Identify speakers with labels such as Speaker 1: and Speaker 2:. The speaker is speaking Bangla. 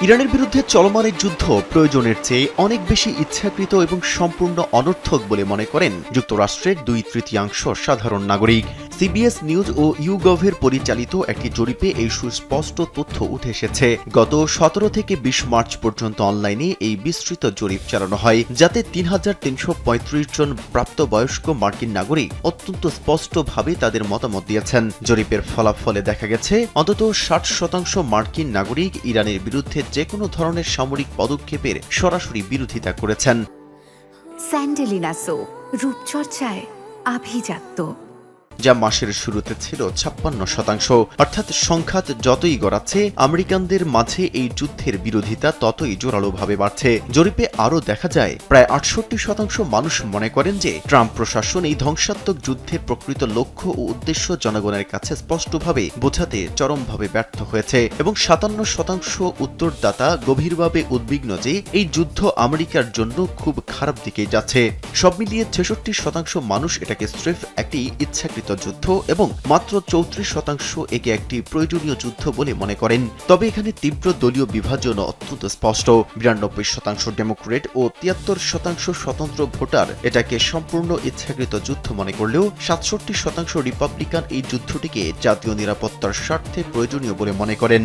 Speaker 1: ইরানের বিরুদ্ধে চলমান এই যুদ্ধ প্রয়োজনের চেয়ে অনেক বেশি ইচ্ছাকৃত এবং সম্পূর্ণ অনর্থক বলে মনে করেন যুক্তরাষ্ট্রের 2/3 সাধারণ নাগরিক। সিবিএস নিউজ ও ইউগভের পরিচালিত একটি জরিপে এই সুস্পষ্ট তথ্য উঠে এসেছে। গত 17 থেকে 20 মার্চ পর্যন্ত অনলাইনে এই বিস্তৃত জরিপ চালানো হয়, যাতে 3335 জন প্রাপ্তবয়স্ক মার্কিন নাগরিক অত্যন্ত স্পষ্টভাবে তাদের মতামত দিয়েছেন। জরিপের ফলাফলে দেখা গেছে অন্তত 60% মার্কিন নাগরিক ইরানের বিরুদ্ধে যে কোনো ধরনের সামরিক পদক্ষেপের সরাসরি বিরোধিতা করেছেন।
Speaker 2: স্যান্ডেলিনা সো, রূপচর্চায় আভিজাত্য,
Speaker 1: যা মাসের শুরুতে ছিল 56%। অর্থাৎ সংখ্যাত যতই গড়াচ্ছে, আমেরিকানদের মাঝে এই যুদ্ধের বিরোধিতা ততই জোরালোভাবে বাড়ছে। জরিপে আরও দেখা যায় প্রায় 68% মানুষ মনে করেন যে ট্রাম্প প্রশাসন এই ধ্বংসাত্মক যুদ্ধের প্রকৃত লক্ষ্য ও উদ্দেশ্য জনগণের কাছে স্পষ্টভাবে বোঝাতে চরমভাবে ব্যর্থ হয়েছে, এবং 57% উত্তরদাতা গভীরভাবে উদ্বিগ্ন যে এই যুদ্ধ আমেরিকার জন্য খুব খারাপ দিকে যাচ্ছে। সব মিলিয়ে 66% মানুষ এটাকে স্রেফ একটি ইচ্ছাকৃত যুদ্ধ এবং মাত্র 34% একে একটি প্রয়োজনীয় যুদ্ধ বলে মনে করেন। তবে এখানে তীব্র দলীয় বিভাজন অত্যন্ত স্পষ্ট। 92% ডেমোক্রেট ও 73% স্বতন্ত্র ভোটার এটাকে সম্পূর্ণ ইচ্ছাকৃত যুদ্ধ মনে করলেও 67% রিপাবলিকান এই যুদ্ধটিকে জাতীয় নিরাপত্তার স্বার্থে প্রয়োজনীয় বলে মনে করেন।